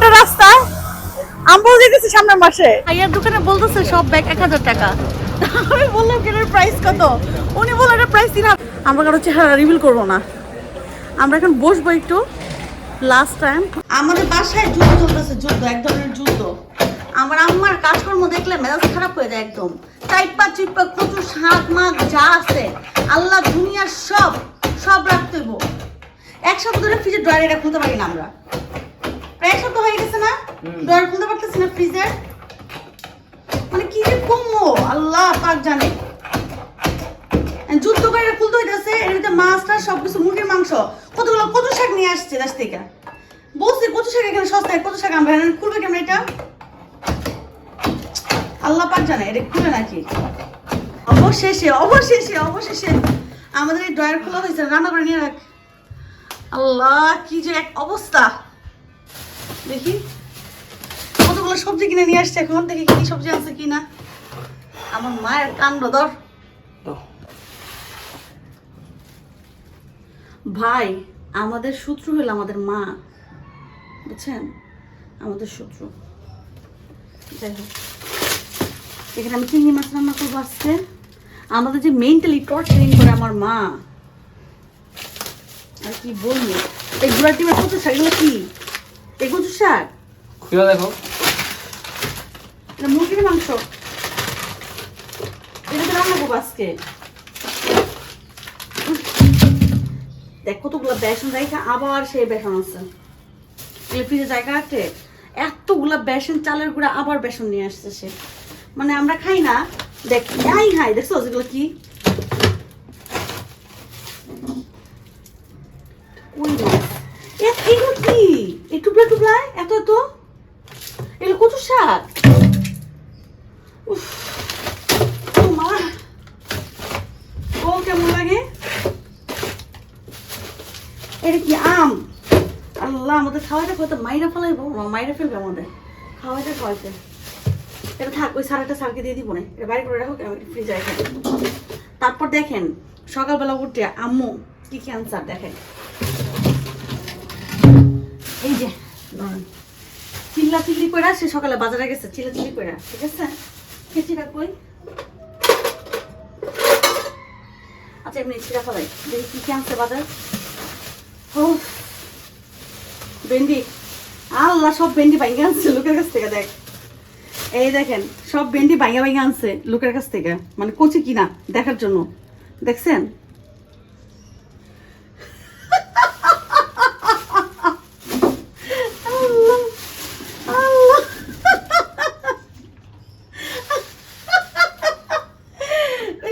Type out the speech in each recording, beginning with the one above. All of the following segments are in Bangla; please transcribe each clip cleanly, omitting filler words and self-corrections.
ঘন্টা রাস্তা, আমরাও যেতেছি সামনের মাসে। ভাইয়ার দোকানে বলতেছে সব ব্যাগ 1000 টাকা। আমি বললাম এটার প্রাইস কত, উনি বললেন এটার প্রাইস 3000। আমরা কারো চেহারা রিভিল করবো না, আমরা এখন বসবো একটু। লাস্ট টাইম আমাদের বাসায় যুদ্ধ চলতেছে, যুদ্ধ, এক ধরনের যুদ্ধ। আমার আম্মার কাজকর্ম দেখলে মেজাজ খারাপ হয়ে যায় একদম। চাইপা চিপা কচু শাক মাছ যা আছে আল্লাহ দুনিয়ার সব সব রাখতে হইব। এক সপ্তাহ ধরে ফ্রিজের ড্রয়ার এটা খুলতে পারি না আমরা, প্রায় এক সপ্তাহ হয়ে গেছে না, ড্রয়ার খুলতে পারতেছি না ফ্রিজের। মানে কি যে কমো আল্লাহ পাক জানে। যুদ্ধ করে খুলতে হইতেছে, এর ভিতরে মাছ টাছ সবকিছু, মুরগির মাংস, কতগুলো কচু শাক নিয়ে আসছে দেশ থেকে। বলছি কচু শাক এখানে সস্তায়, কচু শাক আমরা খুলবে কেমন এটা, আল্লাহ পাক জানে এটা খুলে নাকি। অবশেষে অবশেষে অবশেষে আমাদের এই ড্রয়ার খোলা হয়েছে, রান্না করে নিয়ে রাখ। আল্লাহ কি যে এক অবস্থা। দেখি কতগুলো সবজি কিনে নিয়ে আসছে, এখন দেখি কি সবজি আছে কিনা। আমার মায়ের কাণ্ড ধর ভাই, আমাদের শত্রু হলো আমাদের মা, বুঝছেন, আমাদের শত্রু। যাই হোক, এখানে আমি চিংড়ি মাছ রান্না করবো আজকে। আমাদের যে মেন্টালি টর্চারিং করে আমার মা, আর কি বলবো। এই গুড়ার টিমের কচু শাক, এগুলো কি, এই কচু শাক দেখো, এটা মুরগির মাংস, এটাতে রান্না করবো আজকে। দেখ কতগুলো বেসন রেখে আবার সেই বেসন আছে, ফ্রিজে জায়গা আছে, এতগুলা বেসন, চালের গুঁড়া আবার বেসন নিয়ে আসছে সে। মানে আমরা খাই না, দেখ যাই খাই, দেখছো যেগুলো কি, এগুলো কি, এই টুকরা টুকরায় এত এত, এগুলো কচু শাক। তোমার ও কেমন লাগে, এটা কি আম, আল্লাহ আমাদের খাওয়াইতে হয়তো মাইরা ফেলাইবো, মাইরা ফেলবে আমাদের খাওয়াইতে খাওয়াইতে। এটা থাক, ওই সারাটা সারকে দিয়ে দিব না, এটা বাইরে করে রাখো, ফ্রিজে রেখে দেবো। তারপর দেখেন সকালবেলা উঠে আম্মু কি কি আনসার দেখেন, এই যে চিল্লা চিল্লি করে সে সকালে বাজারে গেছে, চিল্লা চিল্লি করে, ঠিক আছে, খেচিটা কই, আচ্ছা এমনি ছিঁড়া ফেলাই, দেখি কি কি আনছে বাজার। ও ভেন্ডি, আল্লাহ সব ভেন্ডি ভাঙে আনছে লোকের কাছ থেকে। দেখ এই দেখেন সব ভেন্ডি ভাঙা ভাঙা আনছে লোকের কাছ থেকে, মানে কচি কিনা দেখার জন্য, দেখছেন।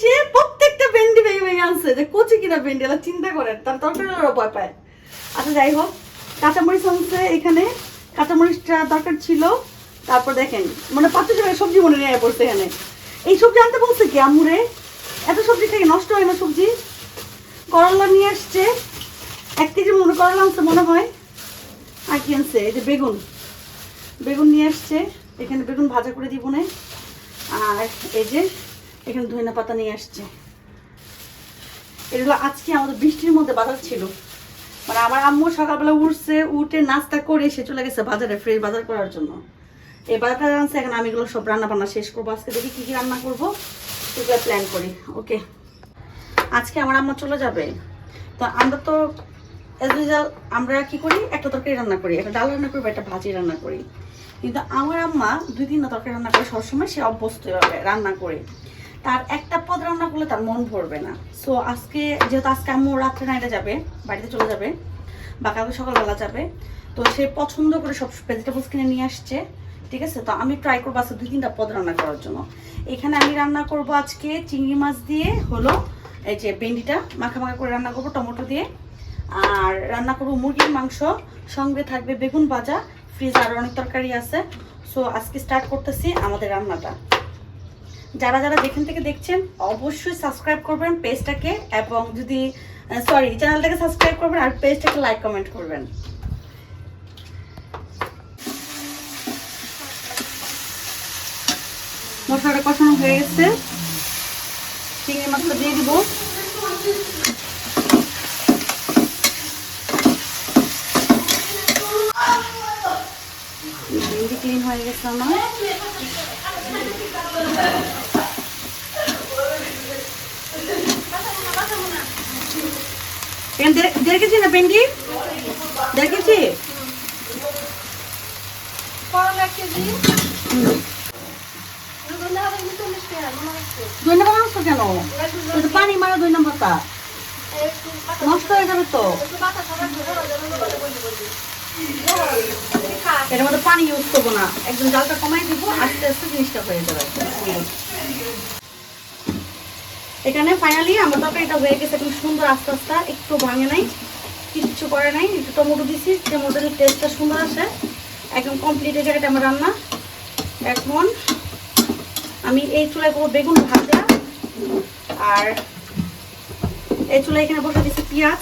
সে প্রত্যেকটা ভেন্ডি ভেঙে ভেঙে আনছে, যে কচি কিনা ভেন্ডি, এলা চিন্তা করেন, তার তরকারি ভয় পায়। আচ্ছা যাই হোক, কাঁচামরিচ আনছে, এখানে কাঁচামরিচটা দরকার ছিল। তারপর দেখেন মানে 5 টাকা সবজি মনে নিয়ে পড়ছে এখানে। এই সবজি আনতে বলছে কি আমুরে, এত সবজি থেকে নষ্ট হয় না সবজি। করলা নিয়ে আসছে 1 কেজি মনে, করলা আনছে মনে হয়। আর কি আনছে, এই যে বেগুন, বেগুন নিয়ে আসছে, এখানে বেগুন ভাজা করে দিব না। আর এই যে এখানে ধনিয়া পাতা নিয়ে আসছে। এগুলো আজকে আমাদের বৃষ্টির মধ্যে বাজার ছিল, মানে আমার আম্মু সকালবেলা উঠছে, উঠে নাস্তা করে সে চলে গেছে বাজারে ফ্রেশ বাজার করার জন্য। এই বাজারটা আনছে, এখন আমি এগুলো সব রান্না বান্না শেষ করবো আজকে, দেখি কি কি রান্না করবো সেগুলো প্ল্যান করি। ওকে, আজকে আমার আম্মা চলে যাবে, তো আমরা তো এজ ইউজুয়াল আমরা কি করি, একটা তরকারি রান্না করি, একটা ডাল রান্না করি, একটা ভাজি রান্না করি। কিন্তু আমার আম্মা 2-3টা তরকারি রান্না করে সবসময়, সে অভ্যস্ত এভাবে রান্না করে। তার একটা পদ রান্না করলে তার মন ভরবে না। সো আজকে যেহেতু আজকে আম্মু রাত্রে নাইটে যাবে, বাড়িতে চলে যাবে, বা কালকে সকালবেলা যাবে, তো সে পছন্দ করে সব ভেজিটেবলস কিনে নিয়ে আসছে, ঠিক আছে। তো আমি ট্রাই করবো আজকে 2-3টা পদ রান্না করার জন্য। এখানে আমি রান্না করব আজকে চিংড়ি মাছ দিয়ে, হলো এই যে ভেন্ডিটা মাখা মাখা করে রান্না করবো টমেটো দিয়ে। আর রান্না করবো মুরগির মাংস, সঙ্গে থাকবে বেগুন ভাজা, ফ্রিজে আরও অনেক তরকারি আছে। সো আজকে স্টার্ট করতেছি আমাদের রান্নাটা। যারা যারা যেখান থেকে দেখছেন অবশ্যই সাবস্ক্রাইব করবেন পেজটাকে, এবং যদি চ্যানেলটাকে সাবস্ক্রাইব করবেন, আর পেজটাকে লাইক কমেন্ট করবেন। মশলাটা কষানো হয়ে গেছে, চিংড়ি মাছটা দিয়ে দিব। ভেন্ডি ক্লিন হয়ে গেছে আমার। দেড় কেজি না ভেন্ডি? 1.5 কেজি? কেন পানি মারা 2 নম্বরটা নষ্ট হয়ে যাবে তো। এর মধ্যে পানি ইউজ করবো না, একদম জালটা কমাই দিব, আস্তে আস্তে জিনিসটা হয়ে যাবে। এখানে ফাইনালি আমার তরকারিটা হয়ে গেছে একদম সুন্দর, আস্তে আস্তে, একটু ভাঙে নাই, কিচ্ছু করে নাই। একটু টমেটো দিছি, টমেটোর টেস্টটা সুন্দর আসে। একদম কমপ্লিট হয়ে গেছে আমার রান্না। এখন আমি এই চুলায় করবো বেগুন ভাজা, আর এই চুলায় এখানে বসে দিচ্ছি পেঁয়াজ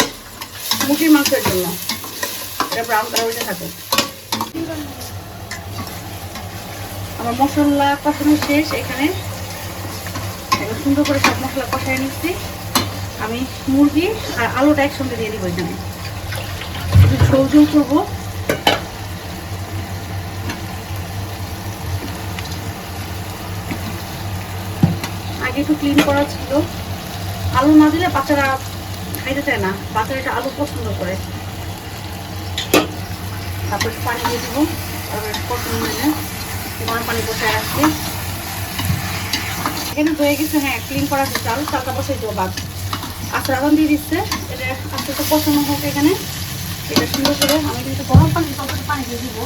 মুরগির মাংসের জন্য। এটা ব্রাউন কালার হয়ে থাকে। আমার মশলা কষানো শেষ। এখানে সুন্দর করে সব মশলা কষাই নিচ্ছি। আমি মুরগি আর আলুটা একসঙ্গে দিয়ে দিব। এখানে একটু ঝোল ঝোল করবো। আগে একটু ক্লিন করা ছিল, আলু না দিলে বাচ্চারা খাইতে চায় না, বাচ্চারা এটা আলু পছন্দ করে। তারপর পানি দিয়ে দিব, তারপর পছন্দ হয়ে যায় গরম পানি বসায় রাখছি। এখানে হয়ে গেছে, হ্যাঁ ক্লিন করা চাল, চালটা বসাই দেবো বাদ। আস্তে আদান দিয়ে দিচ্ছে, এটা আস্তে আস্তে পছন্দ হোক। এখানে এটা সুন্দর করে আমি কিন্তু গরম পানি তারপরে পানি দিয়ে দিব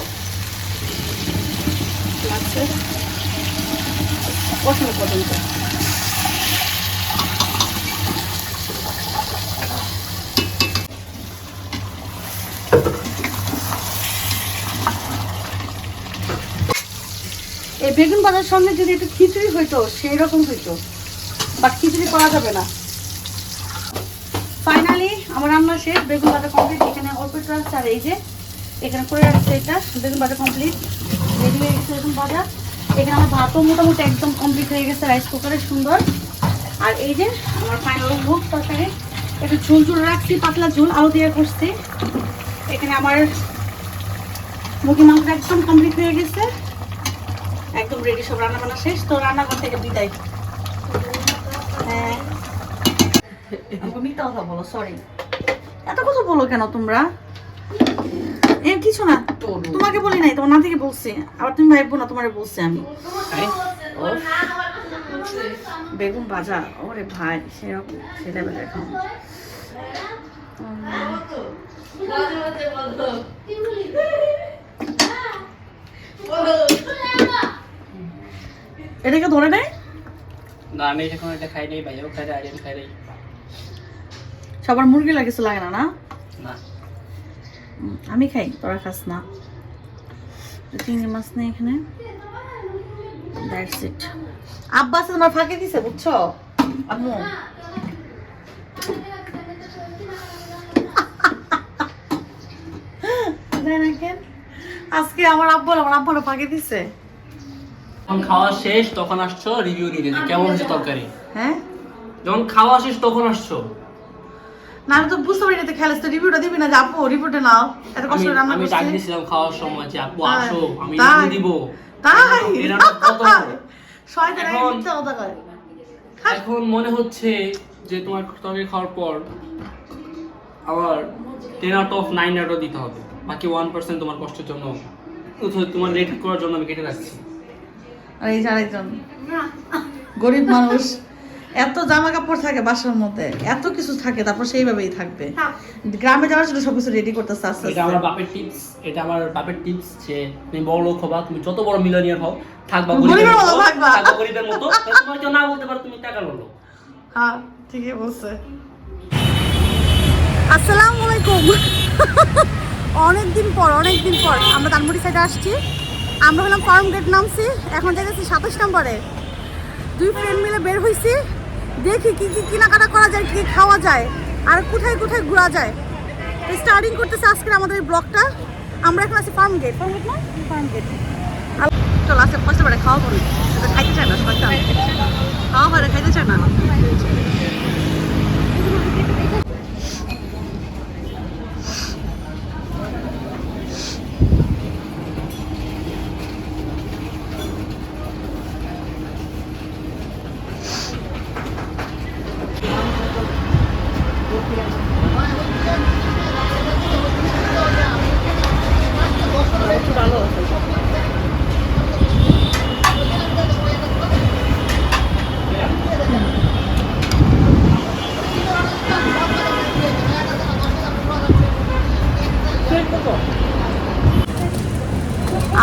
লাগছে পছন্দ পর্যন্ত। এই বেগুন ভাজার সঙ্গে যদি একটু খিচুড়ি হইতো সেই রকম হইতো, বাট খিচুড়ি করা যাবে না। ফাইনালি আমার রান্না শেষ, বেগুন ভাজা কমপ্লিট। এখানে অল্প একটু রাখছে, আর এই যে এখানে করে রাখছে, এটা বেগুন ভাজা কমপ্লিট, রেডি হয়ে গেছে বেগুন ভাজা। এখানে আমার ভাতও মোটামুটি একদম কমপ্লিট হয়ে গেছে, রাইস কুকারে সুন্দর। আর এই যে আমার ফাইনাল লুক তরকারি, একটু ঝোল ঝোল রাখছি, পাতলা ঝোল আলু দিয়ে করছি। এখানে আমার মুরগি মাংস একদম কমপ্লিট হয়ে গেছে, একদম রেডি, সব রান্না বান্না শেষ। তো রান্নাঘর থেকে বিদায়। হ্যাঁ মিথ্যা কথা বলো, সরি। এত কথা বলো কেন তোমরা? কিছু না, তোমাকে বলি নাই, তোমার নাতিকে বলছি। আবার তুমি ভাইবো না, তোমারে বলছি আমি। বেগুন ভাজা, ওরে ভাই সেরকম সে লেভেলের খাও। এটাকে ধরে নেই না, আমি এখন এটা খাই নাই, ভাইও খাই নাই, আমি খাই নাই। সবার মুরগি লাগে, কিছু লাগে না? না না আমি খাই, তোরা খাস না। চিংড়ি মাছ নেই এখানে, দ্যাটস ইট। আব্বা আছে তোমার ফাঁকে দিছে, বুঝছো আম্মু? আজকে আমার আব্বার ফাঁকে দিছে। যখন খাওয়া শেষ তখন আসছো রিভিউ নিতে যে কেমন হয়েছে তরকারি। হ্যাঁ যখন খাওয়া শেষ তখন আসছো। না আমি তো বুঝতে পারি না, তো খেলাস তো রিভিউটা দিবি না যে আপু রিপোর্টে নাও, এত কষ্ট করে রান্না আমি করছি। ডাক দিয়েছিলাম খাওয়ার সময় যে আপু আসো, আমি তাই? রিভিউ দিব। তাই এর নাম কত বড়। শয়তান এই এখন- মিথ্যা কথা কয়। এখন মনে হচ্ছে যে তোমার তরকারি খাওয়ার পর আবার 10 out of 9 আউট দিতে হবে, বাকি 1% তোমার কষ্টের জন্য, তোমার রেট করার জন্য আমি কেটে রাখছি। আর এই যে আরেকজন গরিব মানুষ, এত জামা কাপড় থাকে বাসার মধ্যে, এত কিছু থাকে, তারপর সেইভাবেই থাকবে। গ্রামে যাওয়ার জন্য সবকিছু রেডি করতেছে আস্তে এটা আমার বাপের টিপস, এটা আমার বাপের টিপস যে তুমি বড় লোক হবা, তুমি যত বড় মিলিয়নিয়ার হও, থাকবা গরিবের মতো, থাকবা গরিবের মতো, তোমার কেউ না বলতে পারো তুমি টাকা লোলো। হ্যাঁ ঠিকই বলছে। আসসালামু আলাইকুম। অনেকদিন পর আমরা ধানমন্ডি সাইডে আসছি। আমরা হলাম ফার্ম গেট নামছি, এখন যাইতেছি 27 নম্বরে। 2 ফ্রেন্ড মিলে বের হয়েছি, দেখি কি কি কেনাকাটা করা যায়, কি খাওয়া যায়, আর কোথায় কোথায় ঘোরা যায়। স্টার্টিং করতেছে আজকে আমাদের এই ব্লগটা। আমরা এখন আছি ফার্ম গেট না ফার্ম গেট। চলো আজকে ফার্স্টে বারে খাওয়া বলি, খাইতে চায় না সবাই, খাওয়া বারে খাইতে চায় না।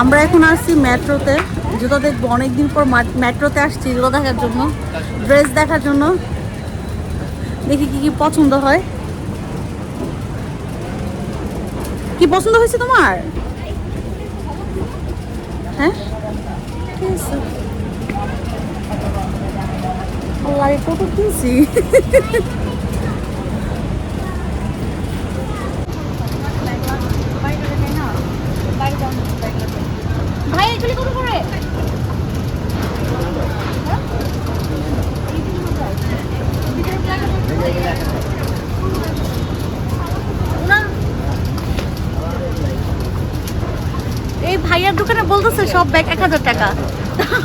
আমরা এখন আসছি মেট্রোতে, জুতো দেখবো। অনেকদিন পর মেট্রোতে আসছি জুতো দেখার জন্য, ড্রেস দেখার জন্য। দেখি কি কি পছন্দ হয়। কি পছন্দ হয়েছে তোমার? হ্যাঁ ঠিক আছে। আল্লাহ, কত কিনছি। ভাই এগুলি কত করে? এই ভাইয়ার দোকানে বলতেছে সব ব্যাগ 1000 টাকা।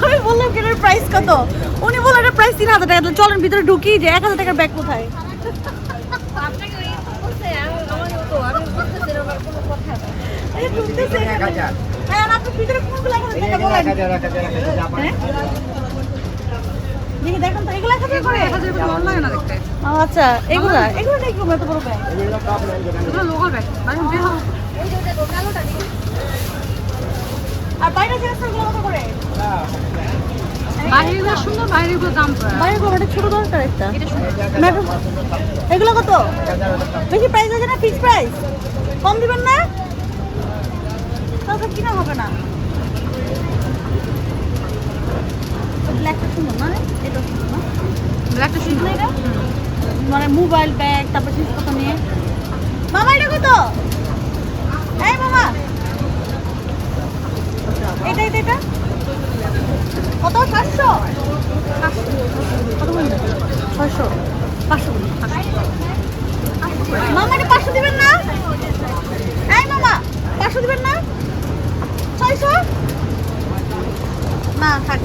আমি বললাম এটার প্রাইস কত? উনি বললেন এটার প্রাইস 3000 টাকা। তাহলে চলেন ভিতরে ঢুকি, যে 1000 টাকার ব্যাগ কোথায়। হ্যাঁ, আপনি ভিতরে কোনগুলো 1000 টাকা বলেন? দেখি দেখুন তো, এগুলো 1000 করে? 1000 করে অনলাইন না দেখতে। আচ্ছা, এগুলো নেই কি এত বড় ব্যাগ? এগুলো লোকাল ব্যাগ। এখন বের হও। এই যে দেখো কালোটা দেখি। আর বাইরে যে আছে ওগুলো কত করে? বাইরেগুলো সুন্দর, বাইরেগুলো দাম কম। বাইরেগুলো এটা ছোট দরকার একটা। এটা সুন্দর। এগুলো কত? বেশি প্রাইস আছে না? Fix price? কম দিবেন না? তাহলে কিনা হবে না। ব্ল্যাকটা সুন্দর না? এটা সুন্দর না? ব্ল্যাকটা সুন্দর এটা? মানে মোবাইল ব্যাগ, তারপর জিনিসপত্র নিয়ে। মামা এটা কত? এই মামা, এটা কত? 700? কত বললেন? 600? 500 বলুন। মামা এটা 500 দিবেন না? এই মামা 500 দিবেন না? 600? না থাক।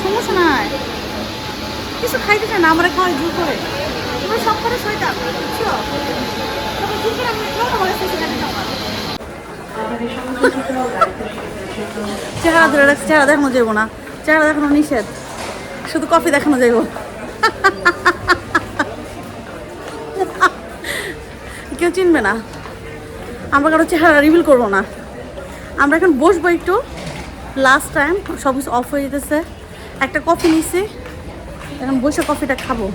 সমস্যা নাই, কিছু খাইতে চাই না, আমরা খাওয়াই জোর করে। তোমরা সব করে শোয়টা বুঝছো? তবে জোর করে আমি চেহারা ধরে রাখছি, চেহারা দেখানো যাবো না, চেহারা দেখানো নিষেধ, শুধু কফি দেখানো যাইব। কেউ চিনবে না, আমরা কারো চেহারা রিভিল করবো না। আমরা এখন বসবো একটু, লাস্ট টাইম সব কিছু অফ হয়ে যেতেছে। একটা কফি নিছি, এখন বসে কফিটা খাবো।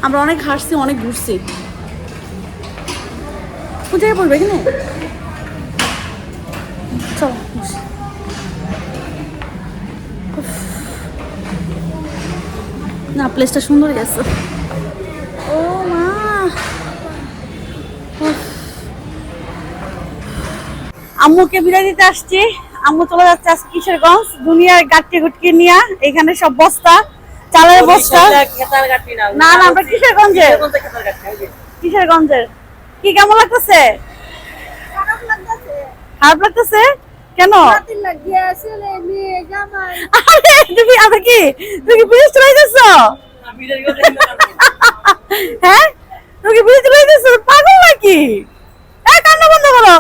আমরা অনেক হাসছি, অনেক ঘুরছি। কোন জায়গায় বলবে এখানে? চলো না, প্লেসটা সুন্দরই আছে। ও মা, আম্মুকে বিদায় দিতে আসছি। আম্মু চলে যাচ্ছে আজকে কিশোরগঞ্জ, দুনিয়ার গাটকে গুটকে নিয়ে। এখানে সব বস্তা, চালের বস্তা। না না, আমরা কিশোরগঞ্জের। কিশোরগঞ্জের। কি কেমন লাগতেছে? খারাপ লাগতেছে কেন? তুমি আবার কি, তুমি কি বিদেশ চলে যাচ্ছ? হ্যাঁ, তুমি কি বিদেশ চলে যাচ্ছ? পাগল নাকি? কান্না বন্ধ করো।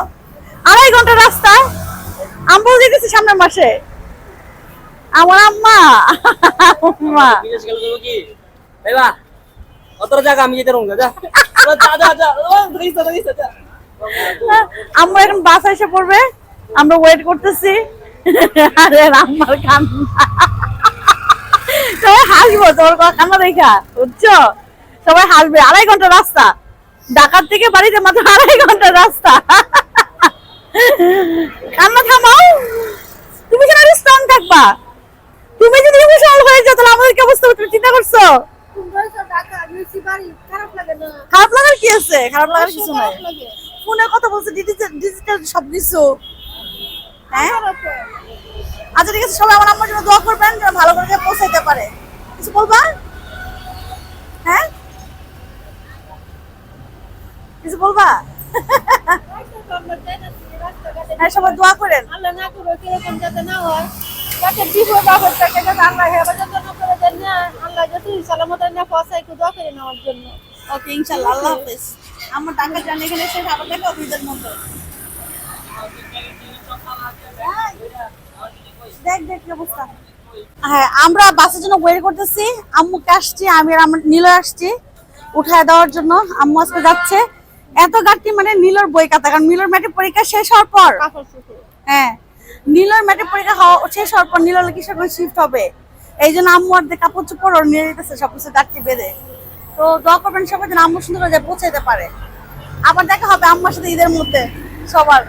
2.5 ঘন্টা রাস্তা। আম্মু যেতেছি সামনের মাসে। আমার আম্মা বিদেশ গেল তো কি ভাইবা অতর জায়গা আমি যেতে রুম যা যা যা যা আম্মু এখন বাস এসে পড়বে, আমরা ওয়েট করতেছি। আরে আম্মার কান্না, সবাই হাসবো তোর কান্না দেখা, বুঝছো? সবাই হাসবে। 2.5 ঘন্টা রাস্তা, ঢাকার থেকে বাড়িতে মাত্র 2.5 ঘন্টা রাস্তা। কান্না থামাও, তুমি যেন স্ট্রং থাকবা। তুমি যদি ইমোশনাল হয়ে যাও তাহলে আমাদের কি অবস্থা হবে, তুমি চিন্তা করছো? খারাপ লাগার কি আছে? খারাপ লাগার কিছু নাই। ফোনে কথা বলছে, ডিজিটাল সবকিছু। হ্যাঁ আচ্ছা ঠিক আছে, সবাই আমার আম্মার জন্য দোয়া করবেন যেন ভালো করে পৌঁছাইতে পারে। কিছু বলবা? হ্যাঁ কিছু বলবা? হ্যাঁ সবাই দোয়া করেন। আল্লাহ না করো কিরকম যাতে না হয়, যাতে বিপদ আপদ থেকে যাতে আল্লাহ হেফাজত না করে দেন, না আল্লাহ যাতে সালামতে না পৌঁছায়, একটু দোয়া করে নেওয়ার জন্য। ওকে ইনশাআল্লাহ, আল্লাহ হাফেজ। আমার ঢাকা জানি এখানে শেষ, আবার দেখা হবে ঈদের মধ্যে। দেখ দেখ কি অবস্থা। হ্যাঁ আমরা বাসের জন্য ওয়েট করতেছি, আম্মুকে আসছি, আমি আর আমার নীল আসছি উঠায় দেওয়ার জন্য। আম্মু আজকে যাচ্ছে, এত গাড়ি মানে নীলর বই খাতা, কারণ নীলর ম্যাট্রিক পরীক্ষা শেষ হওয়ার পর, হ্যাঁ নীলর ম্যাট্রিক পরীক্ষা শেষ হওয়ার পর নীলর কিসের শিফট হবে, এই জন্য আম্মু আর কাপড় চোপড় ওর নিয়ে যেতেছে সবকিছু গাড়ি বেঁধে। তো দোয়া করবেন সবাই যেন আম্মু সুন্দর পৌঁছে যেতে পারে। আবার দেখা হবে আম্মার সাথে ঈদের মধ্যে সবার।